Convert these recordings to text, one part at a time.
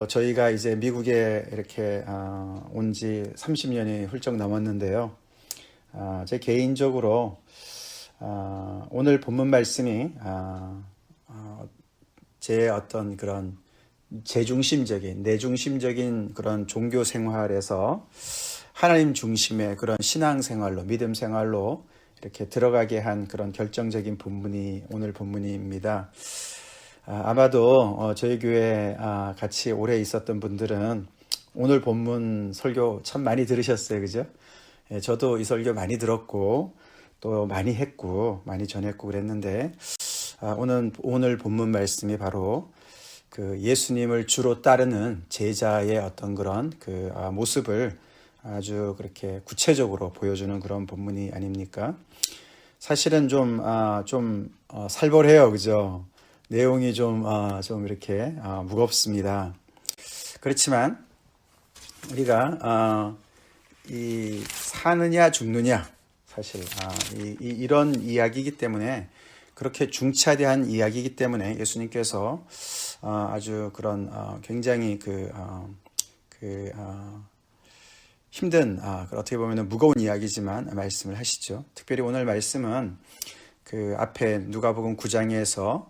저희가 이제 미국에 이렇게 온지 30년이 훌쩍 넘었는데요. 제 개인적으로 오늘 본문 말씀이 제 어떤 그런 제중심적인, 내중심적인 그런 종교 생활에서 하나님 중심의 그런 신앙 생활로, 믿음 생활로 이렇게 들어가게 한 그런 결정적인 본문이 오늘 본문입니다. 아마도 저희 교회 같이 오래 있었던 분들은 오늘 본문 설교 참 많이 들으셨어요, 그죠? 저도 이 설교 많이 들었고 또 많이 했고 많이 전했고 그랬는데 오늘 본문 말씀이 바로 그 예수님을 주로 따르는 제자의 어떤 그런 그 모습을 아주 그렇게 구체적으로 보여주는 그런 본문이 아닙니까? 사실은 좀 살벌해요, 그죠? 내용이 좀 이렇게 무겁습니다. 그렇지만 우리가 이 사느냐 죽느냐 사실 이런 이야기이기 때문에 그렇게 중차대한 이야기이기 때문에 예수님께서 아주 그런 굉장히 힘든 어떻게 보면 무거운 이야기지만 말씀을 하시죠. 특별히 오늘 말씀은 그 앞에 누가복음 9장에서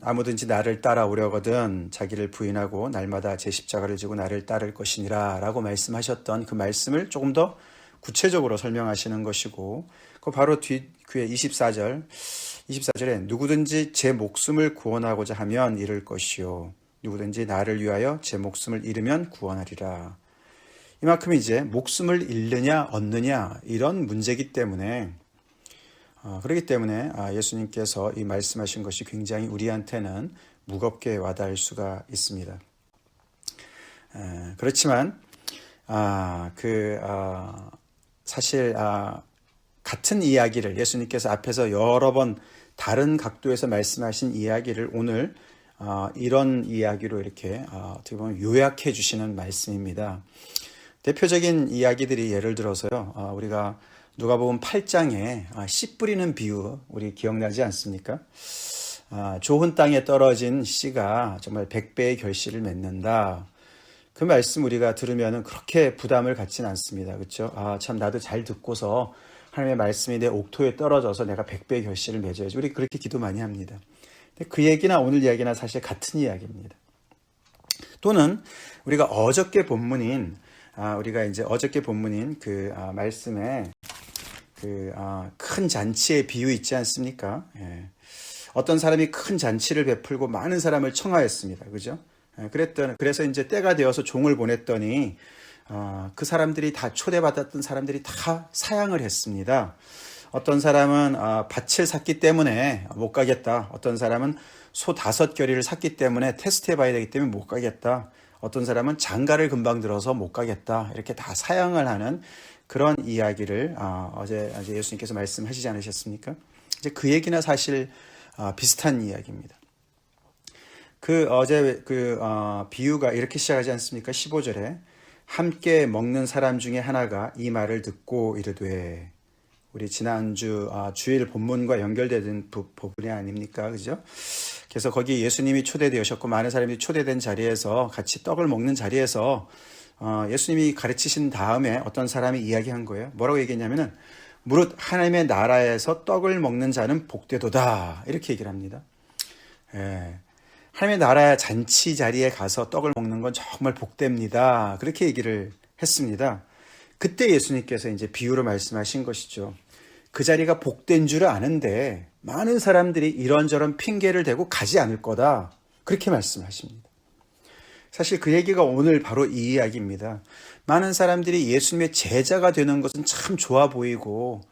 아무든지 나를 따라오려거든 자기를 부인하고 날마다 제 십자가를 지고 나를 따를 것이니라 라고 말씀하셨던 그 말씀을 조금 더 구체적으로 설명하시는 것이고 그 바로 뒤에 24절에 누구든지 제 목숨을 구원하고자 하면 잃을 것이요 누구든지 나를 위하여 제 목숨을 잃으면 구원하리라. 이만큼 이제 목숨을 잃느냐 얻느냐 이런 문제이기 때문에 그렇기 때문에 예수님께서 이 말씀하신 것이 굉장히 우리한테는 무겁게 와닿을 수가 있습니다. 그렇지만 사실 같은 이야기를 예수님께서 앞에서 여러 번 다른 각도에서 말씀하신 이야기를 오늘 이런 이야기로 이렇게 어떻게 보면 요약해 주시는 말씀입니다. 대표적인 이야기들이 예를 들어서요. 우리가 누가복음 8장에 씨 뿌리는 비유 우리 기억나지 않습니까? 좋은 땅에 떨어진 씨가 정말 100배의 결실을 맺는다. 그 말씀 우리가 들으면 그렇게 부담을 갖지는 않습니다. 그렇죠? 참 나도 잘 듣고서 하나님의 말씀이 내 옥토에 떨어져서 내가 100배의 결실을 맺어야지. 우리 그렇게 기도 많이 합니다. 근데 그 얘기나 오늘 이야기나 사실 같은 이야기입니다. 또는 우리가 어저께 본문인 그 말씀에 큰 잔치의 비유 있지 않습니까? 예. 어떤 사람이 큰 잔치를 베풀고 많은 사람을 청하였습니다. 그죠? 그래서 이제 때가 되어서 종을 보냈더니 그 사람들이 다 초대받았던 사람들이 다 사양을 했습니다. 어떤 사람은 밭을 샀기 때문에 못 가겠다. 어떤 사람은 소 5겨리를 샀기 때문에 테스트해봐야 되기 때문에 못 가겠다. 어떤 사람은 장가를 금방 들어서 못 가겠다. 이렇게 다 사양을 하는 그런 이야기를 어제 예수님께서 말씀하시지 않으셨습니까? 이제 그 얘기나 사실 비슷한 이야기입니다. 어제 비유가 이렇게 시작하지 않습니까? 15절에 함께 먹는 사람 중에 하나가 이 말을 듣고 이르되, 우리 지난주 주일 본문과 연결되는 부분이 아닙니까? 그죠? 그래서 거기 예수님이 초대되셨고 많은 사람들이 초대된 자리에서 같이 떡을 먹는 자리에서 예수님이 가르치신 다음에 어떤 사람이 이야기한 거예요. 뭐라고 얘기했냐면은 무릇 하나님의 나라에서 떡을 먹는 자는 복되도다 이렇게 얘기를 합니다. 하나님의 나라의 잔치 자리에 가서 떡을 먹는 건 정말 복됩니다. 그렇게 얘기를 했습니다. 그때 예수님께서 이제 비유로 말씀하신 것이죠. 그 자리가 복된 줄 아는데 많은 사람들이 이런저런 핑계를 대고 가지 않을 거다. 그렇게 말씀하십니다. 사실 그 얘기가 오늘 바로 이 이야기입니다. 많은 사람들이 예수님의 제자가 되는 것은 참 좋아 보이고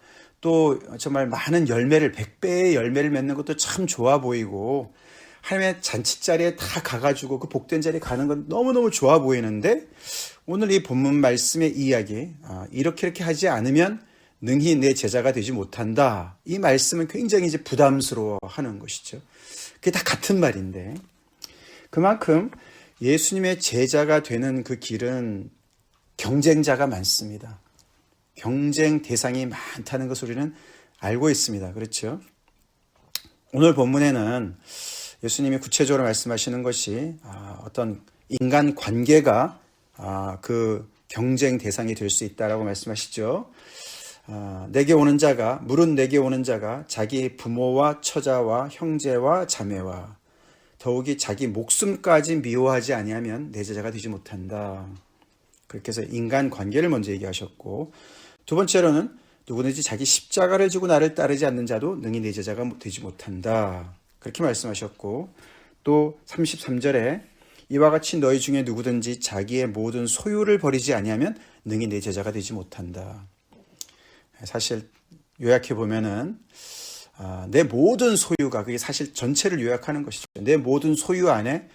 또 정말 많은 100배의 열매를 맺는 것도 참 좋아 보이고 하나님의 잔치자리에 다 가가지고 그 복된 자리에 가는 건 너무너무 좋아 보이는데 오늘 이 본문 말씀의 이야기 이렇게 하지 않으면 능히 내 제자가 되지 못한다. 이 말씀은 굉장히 이제 부담스러워하는 것이죠. 그게 다 같은 말인데 그만큼 예수님의 제자가 되는 그 길은 경쟁자가 많습니다. 경쟁 대상이 많다는 것을 우리는 알고 있습니다. 그렇죠? 오늘 본문에는 예수님이 구체적으로 말씀하시는 것이 어떤 인간 관계가 그 경쟁 대상이 될 수 있다라고 말씀하시죠. 내게 오는 자가 물은 내게 오는 자가 자기 부모와 처자와 형제와 자매와 더욱이 자기 목숨까지 미워하지 아니하면 내 제자가 되지 못한다. 그렇게 해서 인간 관계를 먼저 얘기하셨고, 두 번째로는 누구든지 자기 십자가를 지고 나를 따르지 않는 자도 능히 내 제자가 되지 못한다. 그렇게 말씀하셨고, 또 33절에 이와 같이 너희 중에 누구든지 자기의 모든 소유를 버리지 아니하면 능히 내 제자가 되지 못한다. 사실 요약해 보면은 내 모든 소유가, 그게 사실 전체를 요약하는 것이죠. 내 모든 소유 안에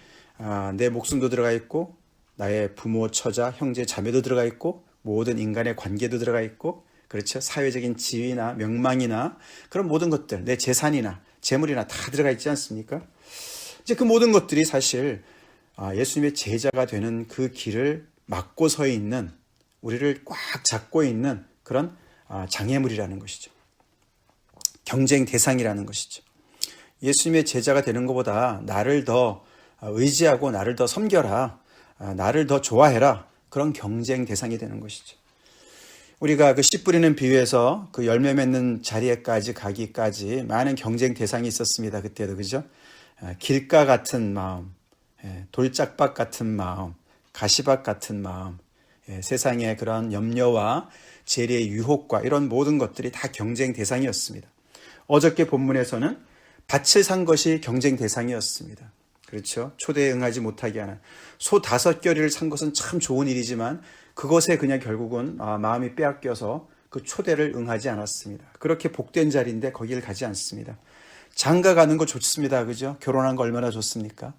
내 목숨도 들어가 있고 나의 부모, 처자, 형제, 자매도 들어가 있고 모든 인간의 관계도 들어가 있고, 그렇죠, 사회적인 지위나 명망이나 그런 모든 것들, 내 재산이나 재물이나 다 들어가 있지 않습니까? 이제 그 모든 것들이 사실 예수님의 제자가 되는 그 길을 막고 서 있는, 우리를 꽉 잡고 있는 그런 장애물이라는 것이죠. 경쟁 대상이라는 것이죠. 예수님의 제자가 되는 것보다 나를 더 의지하고 나를 더 섬겨라, 나를 더 좋아해라, 그런 경쟁 대상이 되는 것이죠. 우리가 그 씨 뿌리는 비유에서 그 열매 맺는 자리에까지 가기까지 많은 경쟁 대상이 있었습니다. 그때도, 그죠? 길가 같은 마음, 돌짝밭 같은 마음, 가시밭 같은 마음, 세상의 그런 염려와 재리의 유혹과 이런 모든 것들이 다 경쟁 대상이었습니다. 어저께 본문에서는 밭을 산 것이 경쟁 대상이었습니다. 그렇죠? 초대에 응하지 못하게 하는 소 5겨리를 산 것은 참 좋은 일이지만 그것에 그냥 결국은 마음이 빼앗겨서 그 초대를 응하지 않았습니다. 그렇게 복된 자리인데 거기를 가지 않습니다. 장가 가는 거 좋습니다. 그죠? 결혼한 거 얼마나 좋습니까?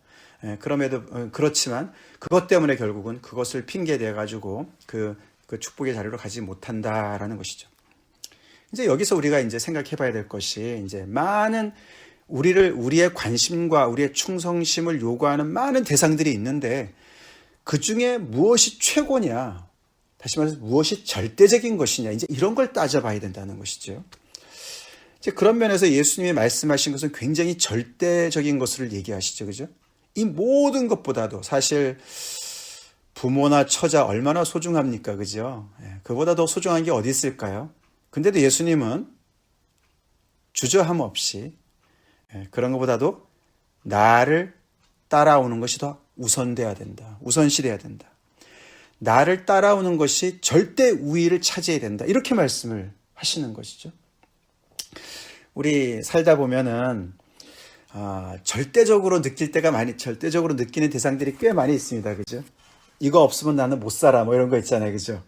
그럼에도 그렇지만 그것 때문에 결국은 그것을 핑계 대 가지고 그 축복의 자리로 가지 못한다라는 것이죠. 이제 여기서 우리가 이제 생각해 봐야 될 것이, 이제 많은 우리의 관심과 우리의 충성심을 요구하는 많은 대상들이 있는데 그 중에 무엇이 최고냐, 다시 말해서 무엇이 절대적인 것이냐, 이제 이런 걸 따져봐야 된다는 것이죠. 이제 그런 면에서 예수님이 말씀하신 것은 굉장히 절대적인 것을 얘기하시죠, 그죠? 이 모든 것보다도 사실 부모나 처자 얼마나 소중합니까, 그죠? 그보다 더 소중한 게 어디 있을까요? 근데도 예수님은 주저함 없이 그런 것보다도 나를 따라오는 것이 더 우선돼야 된다. 우선시돼야 된다. 나를 따라오는 것이 절대 우위를 차지해야 된다. 이렇게 말씀을 하시는 것이죠. 우리 살다 보면은 절대적으로 느끼는 대상들이 꽤 많이 있습니다. 그죠? 이거 없으면 나는 못 살아. 뭐 이런 거 있잖아요. 그죠?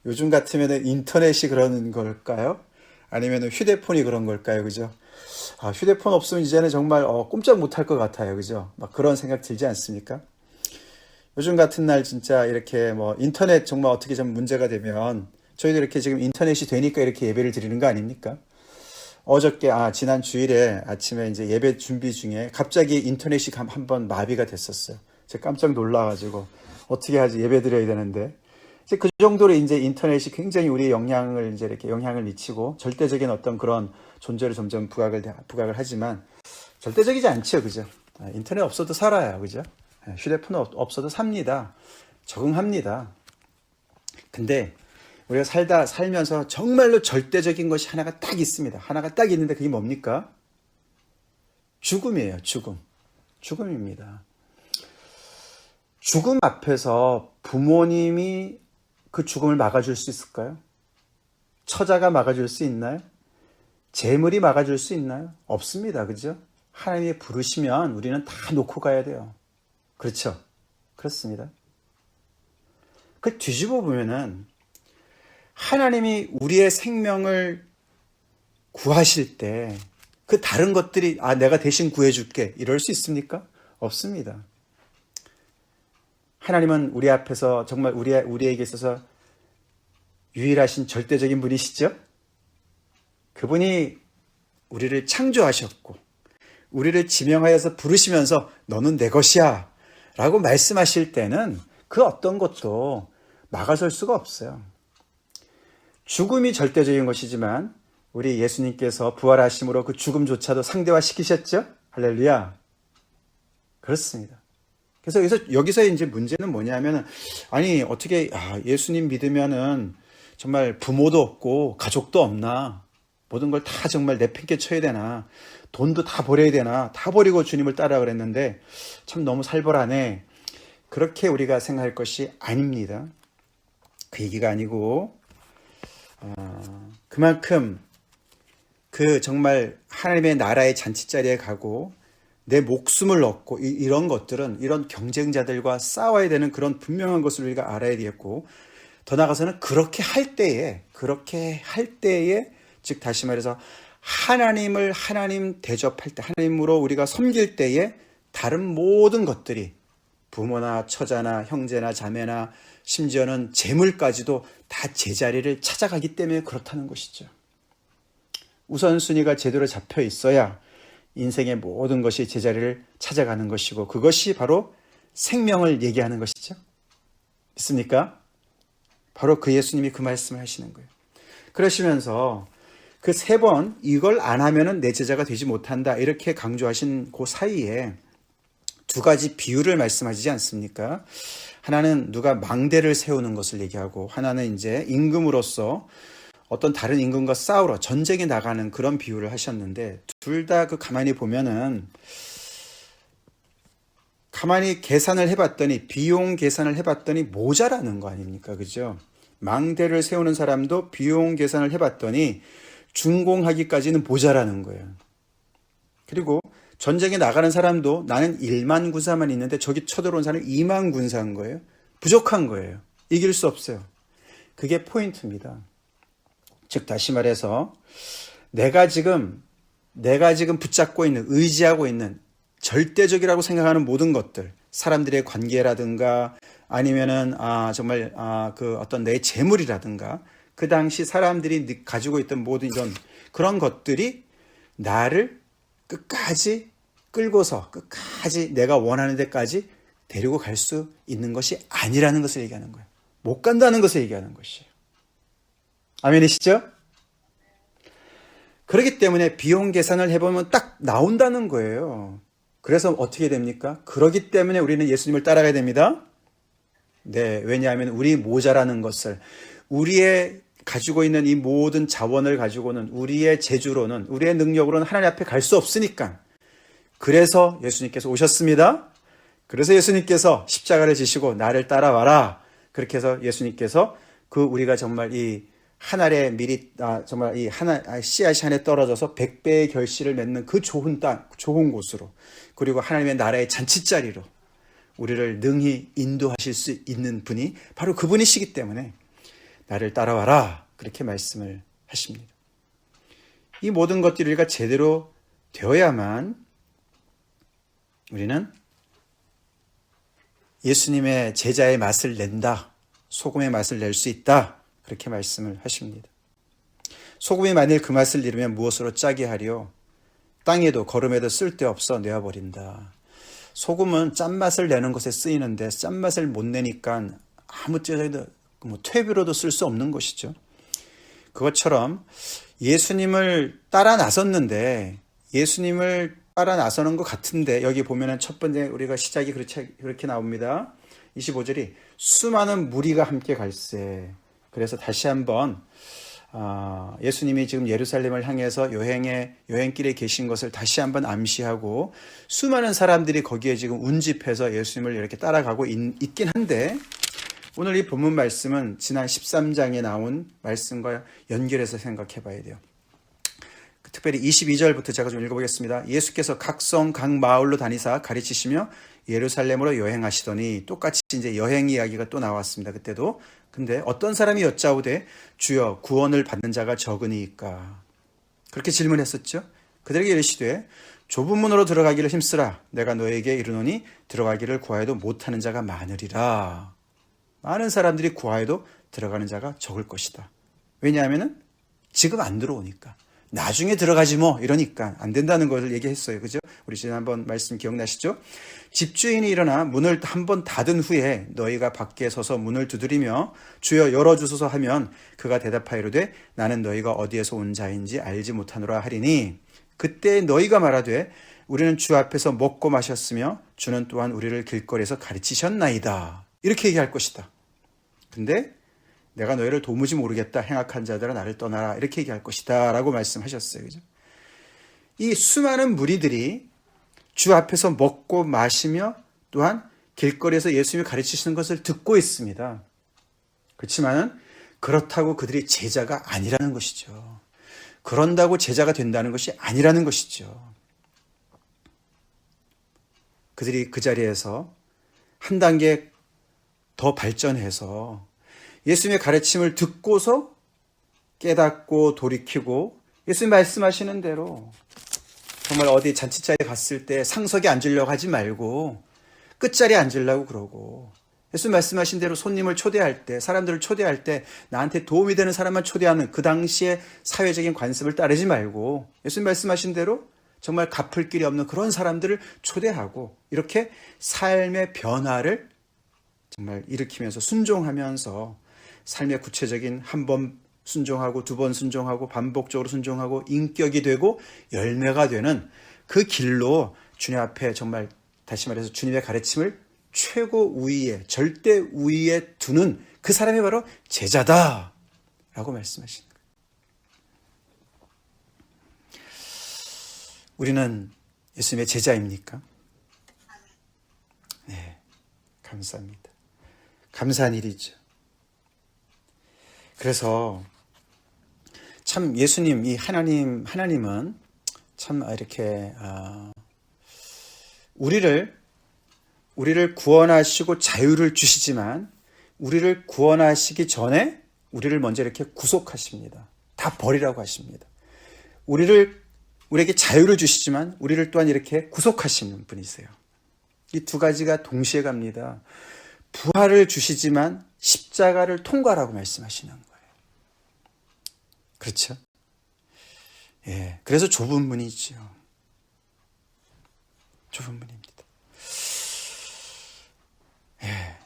요즘 같으면 인터넷이 그런 걸까요? 아니면 휴대폰이 그런 걸까요? 그죠? 휴대폰 없으면 이제는 정말 꼼짝 못할 것 같아요. 그죠? 막 그런 생각 들지 않습니까? 요즘 같은 날 진짜 이렇게 뭐 인터넷 정말 어떻게 좀 문제가 되면 저희도 이렇게 지금 인터넷이 되니까 이렇게 예배를 드리는 거 아닙니까? 어저께 지난 주일에 아침에 이제 예배 준비 중에 갑자기 인터넷이 한번 마비가 됐었어요. 제가 깜짝 놀라가지고 어떻게 하지, 예배 드려야 되는데. 이제 그 정도로 이제 인터넷이 굉장히 우리의 영향을 이제 이렇게 영향을 미치고 절대적인 어떤 그런 존재를 점점 부각을 하지만 절대적이지 않죠, 그죠? 인터넷 없어도 살아요, 그죠? 휴대폰 없어도 삽니다. 적응합니다. 근데 우리가 살면서 정말로 절대적인 것이 하나가 딱 있습니다. 하나가 딱 있는데 그게 뭡니까? 죽음이에요, 죽음. 죽음입니다. 죽음 앞에서 부모님이 그 죽음을 막아줄 수 있을까요? 처자가 막아줄 수 있나요? 재물이 막아줄 수 있나요? 없습니다. 그죠? 하나님이 부르시면 우리는 다 놓고 가야 돼요. 그렇죠? 그렇습니다. 그 뒤집어 보면은 하나님이 우리의 생명을 구하실 때 그 다른 것들이 내가 대신 구해줄게 이럴 수 있습니까? 없습니다. 하나님은 우리 앞에서 정말 우리에게 있어서 유일하신 절대적인 분이시죠? 그분이 우리를 창조하셨고 우리를 지명하여서 부르시면서 너는 내 것이야 라고 말씀하실 때는 그 어떤 것도 막아설 수가 없어요. 죽음이 절대적인 것이지만 우리 예수님께서 부활하심으로 그 죽음조차도 상대화시키셨죠? 할렐루야. 그렇습니다. 그래서 여기서 이제 문제는 뭐냐면은, 아니, 어떻게, 예수님 믿으면은 정말 부모도 없고 가족도 없나? 모든 걸 다 정말 내팽개 쳐야 되나? 돈도 다 버려야 되나? 다 버리고 주님을 따라 그랬는데 참 너무 살벌하네. 그렇게 우리가 생각할 것이 아닙니다. 그 얘기가 아니고, 그만큼 그 정말 하나님의 나라의 잔치자리에 가고 내 목숨을 얻고 이런 것들은 이런 경쟁자들과 싸워야 되는 그런 분명한 것을 우리가 알아야 되겠고, 더 나아가서는 그렇게 할 때에 즉 다시 말해서 하나님을 하나님 대접할 때, 하나님으로 우리가 섬길 때에 다른 모든 것들이 부모나 처자나 형제나 자매나 심지어는 재물까지도 다 제자리를 찾아가기 때문에 그렇다는 것이죠. 우선순위가 제대로 잡혀 있어야 인생의 모든 것이 제자리를 찾아가는 것이고, 그것이 바로 생명을 얘기하는 것이죠. 믿습니까? 바로 그 예수님이 그 말씀을 하시는 거예요. 그러시면서 그 3번 이걸 안 하면은 내 제자가 되지 못한다 이렇게 강조하신 그 사이에 2가지 비유를 말씀하시지 않습니까? 하나는 누가 망대를 세우는 것을 얘기하고, 하나는 이제 임금으로서 어떤 다른 임금과 싸우러 전쟁에 나가는 그런 비유를 하셨는데, 둘 다 그 가만히 보면은 가만히 계산을 해봤더니, 비용 계산을 해봤더니 모자라는 거 아닙니까? 그죠? 망대를 세우는 사람도 비용 계산을 해봤더니 준공하기까지는 모자라는 거예요. 그리고 전쟁에 나가는 사람도 나는 1만 군사만 있는데 저기 쳐들어온 사람은 2만 군사인 거예요. 부족한 거예요. 이길 수 없어요. 그게 포인트입니다. 즉 다시 말해서 내가 지금 붙잡고 있는, 의지하고 있는 절대적이라고 생각하는 모든 것들, 사람들의 관계라든가 아니면은 정말 그 어떤 내 재물이라든가 그 당시 사람들이 가지고 있던 모든 이런 그런 것들이 나를 끝까지 끌고서 끝까지 내가 원하는 데까지 데리고 갈 수 있는 것이 아니라는 것을 얘기하는 거예요. 못 간다는 것을 얘기하는 것이에요. 아멘이시죠? 그렇기 때문에 비용 계산을 해보면 딱 나온다는 거예요. 그래서 어떻게 됩니까? 그렇기 때문에 우리는 예수님을 따라가야 됩니다. 네, 왜냐하면 우리 모자라는 것을, 우리의 가지고 있는 이 모든 자원을 가지고는, 우리의 재주로는, 우리의 능력으로는 하나님 앞에 갈 수 없으니까. 그래서 예수님께서 오셨습니다. 그래서 예수님께서 십자가를 지시고 나를 따라와라. 그렇게 해서 예수님께서 우리가 정말 이 하늘에 미리 정말 이 씨앗이 하늘에 떨어져서 100배의 결실을 맺는 그 좋은 땅, 좋은 곳으로, 그리고 하나님의 나라의 잔치자리로 우리를 능히 인도하실 수 있는 분이 바로 그분이시기 때문에 나를 따라와라 그렇게 말씀을 하십니다. 이 모든 것들이 우리가 제대로 되어야만 우리는 예수님의 제자의 맛을 낸다, 소금의 맛을 낼 수 있다 그렇게 말씀을 하십니다. 소금이 만일 그 맛을 잃으면 무엇으로 짜게 하리요? 땅에도 거름에도 쓸데없어 내어버린다. 소금은 짠맛을 내는 것에 쓰이는데 짠맛을 못 내니까 아무 째도 퇴비로도 쓸 수 없는 것이죠. 그것처럼 예수님을 따라 나섰는데, 예수님을 따라 나서는 것 같은데, 여기 보면은 첫 번째 우리가 시작이 그렇게 나옵니다. 25절이 수많은 무리가 함께 갈세. 그래서 다시 한번 예수님이 지금 예루살렘을 향해서 여행길에 계신 것을 다시 한번 암시하고, 수많은 사람들이 거기에 지금 운집해서 예수님을 이렇게 따라가고 있긴 한데, 오늘 이 본문 말씀은 지난 13장에 나온 말씀과 연결해서 생각해 봐야 돼요. 특별히 22절부터 제가 좀 읽어보겠습니다. 예수께서 각 성, 각 마을로 다니사 가르치시며 예루살렘으로 여행하시더니, 똑같이 이제 여행 이야기가 또 나왔습니다. 그때도. 근데 어떤 사람이 여짜오되 주여 구원을 받는 자가 적으니까, 그렇게 질문했었죠. 그들에게 이르시되 좁은 문으로 들어가기를 힘쓰라. 내가 너에게 이르노니 들어가기를 구하여도 못하는 자가 많으리라. 많은 사람들이 구하여도 들어가는 자가 적을 것이다. 왜냐하면 지금 안 들어오니까. 나중에 들어가지 뭐 이러니까 안 된다는 것을 얘기했어요. 그죠? 우리 지난번 말씀 기억나시죠? 집주인이 일어나 문을 한번 닫은 후에 너희가 밖에 서서 문을 두드리며 주여 열어주소서 하면 그가 대답하이로되 나는 너희가 어디에서 온 자인지 알지 못하노라 하리니, 그때 너희가 말하되 우리는 주 앞에서 먹고 마셨으며 주는 또한 우리를 길거리에서 가르치셨나이다. 이렇게 얘기할 것이다. 근데 내가 너희를 도무지 모르겠다. 행악한 자들아 나를 떠나라. 이렇게 얘기할 것이다. 라고 말씀하셨어요. 그죠? 이 수많은 무리들이 주 앞에서 먹고 마시며 또한 길거리에서 예수님이 가르치시는 것을 듣고 있습니다. 그렇지만은 그렇다고 그들이 제자가 아니라는 것이죠. 그런다고 제자가 된다는 것이 아니라는 것이죠. 그들이 그 자리에서 한 단계 더 발전해서 예수님의 가르침을 듣고서 깨닫고 돌이키고 예수님 말씀하시는 대로 정말 어디 잔치자리에 갔을 때 상석에 앉으려고 하지 말고 끝자리에 앉으려고 그러고 예수님 말씀하신 대로 손님을 초대할 때 사람들을 초대할 때 나한테 도움이 되는 사람만 초대하는 그 당시의 사회적인 관습을 따르지 말고 예수님 말씀하신 대로 정말 갚을 길이 없는 그런 사람들을 초대하고 이렇게 삶의 변화를 정말 일으키면서 순종하면서 삶의 구체적인 한 번 순종하고 두 번 순종하고 반복적으로 순종하고 인격이 되고 열매가 되는 그 길로 주님 앞에 정말 다시 말해서 주님의 가르침을 최고 우위에 절대 우위에 두는 그 사람이 바로 제자다 라고 말씀하시는 거예요. 우리는 예수님의 제자입니까? 네, 감사합니다. 감사한 일이죠. 그래서 참 예수님, 이 하나님은 참 이렇게 우리를 구원하시고 자유를 주시지만 우리를 구원하시기 전에 우리를 먼저 이렇게 구속하십니다. 다 버리라고 하십니다. 우리에게 자유를 주시지만 우리를 또한 이렇게 구속하시는 분이세요. 이 두 가지가 동시에 갑니다. 부활을 주시지만 십자가를 통과하라고 말씀하시는 거예요. 그렇죠? 예, 그래서 좁은 문이죠. 좁은 문입니다. 예,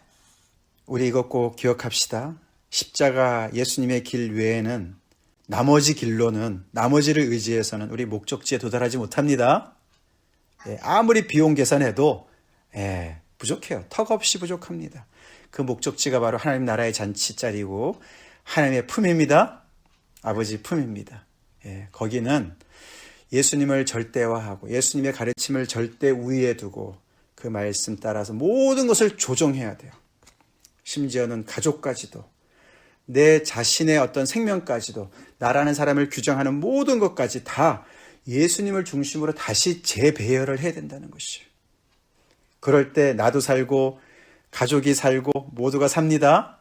우리 이것 꼭 기억합시다. 십자가 예수님의 길 외에는 나머지 길로는 나머지를 의지해서는 우리 목적지에 도달하지 못합니다. 예, 아무리 비용 계산해도 부족해요. 턱없이 부족합니다. 그 목적지가 바로 하나님 나라의 잔치자리고 하나님의 품입니다. 아버지 품입니다. 예, 거기는 예수님을 절대화하고 예수님의 가르침을 절대 우위에 두고 그 말씀 따라서 모든 것을 조정해야 돼요. 심지어는 가족까지도 내 자신의 어떤 생명까지도 나라는 사람을 규정하는 모든 것까지 다 예수님을 중심으로 다시 재배열을 해야 된다는 것이에요. 그럴 때 나도 살고 가족이 살고 모두가 삽니다.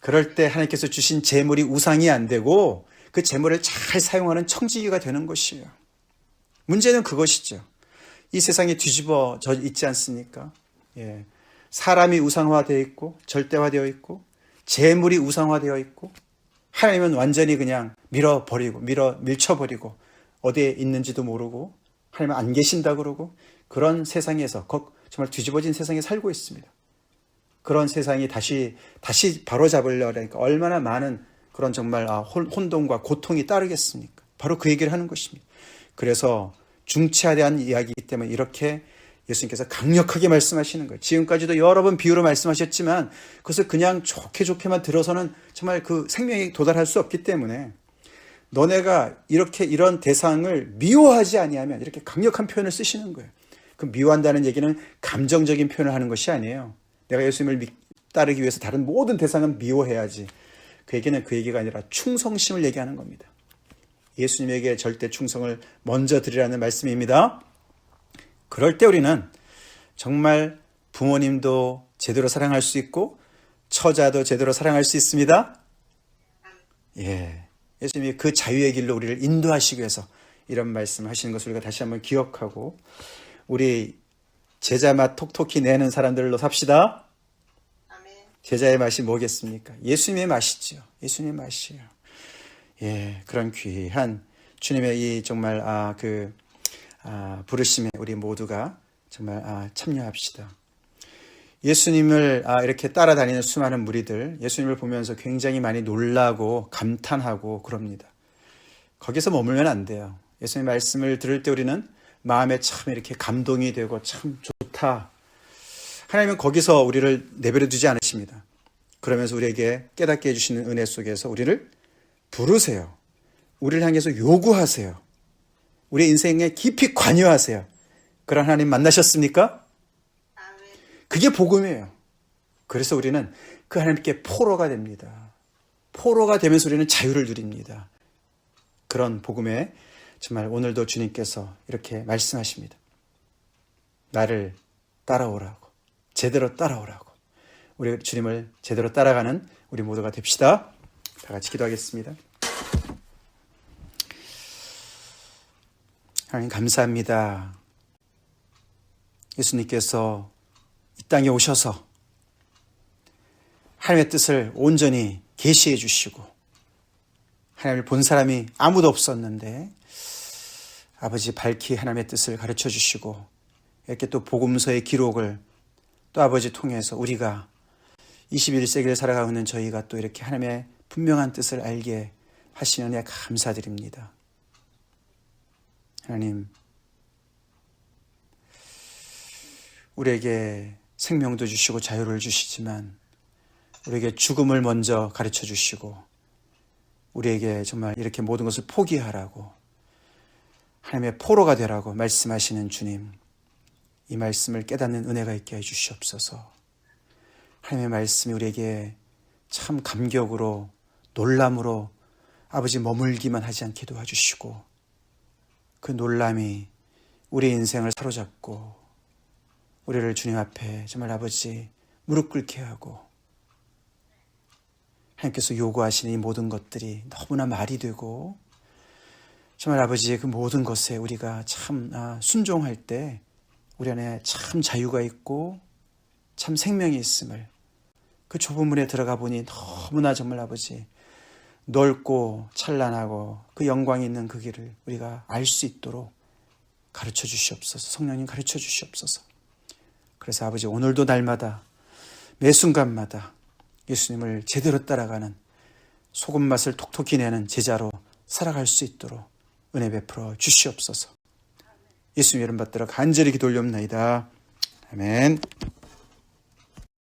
그럴 때 하나님께서 주신 재물이 우상이 안 되고 그 재물을 잘 사용하는 청지기가 되는 것이에요. 문제는 그것이죠. 이 세상이 뒤집어져 있지 않습니까? 예. 사람이 우상화되어 있고 절대화되어 있고 재물이 우상화되어 있고 하나님은 완전히 그냥 밀쳐버리고 어디에 있는지도 모르고 하나님은 안 계신다 그러고 그런 세상에서 정말 뒤집어진 세상에 살고 있습니다. 그런 세상이 다시 바로잡으려니까 얼마나 많은 그런 정말 혼돈과 고통이 따르겠습니까? 바로 그 얘기를 하는 것입니다. 그래서 중치에 대한 이야기이기 때문에 이렇게 예수님께서 강력하게 말씀하시는 거예요. 지금까지도 여러 번 비유로 말씀하셨지만 그것을 그냥 좋게만 들어서는 정말 그 생명에 도달할 수 없기 때문에 너네가 이런 대상을 미워하지 아니하면 이렇게 강력한 표현을 쓰시는 거예요. 그 미워한다는 얘기는 감정적인 표현을 하는 것이 아니에요. 내가 예수님을 따르기 위해서 다른 모든 대상은 미워해야지. 그 얘기는 그 얘기가 아니라 충성심을 얘기하는 겁니다. 예수님에게 절대 충성을 먼저 드리라는 말씀입니다. 그럴 때 우리는 정말 부모님도 제대로 사랑할 수 있고 처자도 제대로 사랑할 수 있습니다. 예, 예수님이 그 자유의 길로 우리를 인도하시기 위해서 이런 말씀을 하시는 것을 우리가 다시 한번 기억하고 우리 제자 맛 톡톡히 내는 사람들로 삽시다. 제자의 맛이 뭐겠습니까? 예수님의 맛이죠. 예수님의 맛이에요. 예, 그런 귀한 주님의 이 정말 부르심에 우리 모두가 정말 참여합시다. 예수님을 이렇게 따라다니는 수많은 무리들, 예수님을 보면서 굉장히 많이 놀라고 감탄하고 그럽니다. 거기서 머물면 안 돼요. 예수님의 말씀을 들을 때 우리는 마음에 참 이렇게 감동이 되고 참 좋다. 하나님은 거기서 우리를 내버려 두지 않으십니다. 그러면서 우리에게 깨닫게 해주시는 은혜 속에서 우리를 부르세요. 우리를 향해서 요구하세요. 우리의 인생에 깊이 관여하세요. 그런 하나님 만나셨습니까? 그게 복음이에요. 그래서 우리는 그 하나님께 포로가 됩니다. 포로가 되면서 우리는 자유를 누립니다. 그런 복음에 정말 오늘도 주님께서 이렇게 말씀하십니다. 나를 따라오라고, 제대로 따라오라고. 우리 주님을 제대로 따라가는 우리 모두가 됩시다. 다 같이 기도하겠습니다. 하나님 감사합니다. 예수님께서 이 땅에 오셔서 하나님의 뜻을 온전히 계시해 주시고 하나님을 본 사람이 아무도 없었는데 아버지 밝히 하나님의 뜻을 가르쳐 주시고 이렇게 또 복음서의 기록을 또 아버지 통해서 우리가 21세기를 살아가고 있는 저희가 또 이렇게 하나님의 분명한 뜻을 알게 하시는 은혜 감사드립니다. 하나님, 우리에게 생명도 주시고 자유를 주시지만 우리에게 죽음을 먼저 가르쳐 주시고 우리에게 정말 이렇게 모든 것을 포기하라고 하나님의 포로가 되라고 말씀하시는 주님, 이 말씀을 깨닫는 은혜가 있게 해 주시옵소서. 하나님의 말씀이 우리에게 참 감격으로 놀람으로 아버지 머물기만 하지 않게 도와주시고 그 놀람이 우리 인생을 사로잡고 우리를 주님 앞에 정말 아버지 무릎 꿇게 하고 하나님께서 요구하시는 이 모든 것들이 너무나 말이 되고 정말 아버지의 그 모든 것에 우리가 참 순종할 때 우리 안에 참 자유가 있고 참 생명이 있음을 그 좁은 문에 들어가 보니 너무나 정말 아버지 넓고 찬란하고 그 영광이 있는 그 길을 우리가 알 수 있도록 가르쳐 주시옵소서. 성령님 가르쳐 주시옵소서. 그래서 아버지 오늘도 날마다 매 순간마다 예수님을 제대로 따라가는 소금 맛을 톡톡히 내는 제자로 살아갈 수 있도록 은혜 베풀어 주시옵소서. 예수님 이름 받들어 간절히 기도 올려옵나이다. 아멘.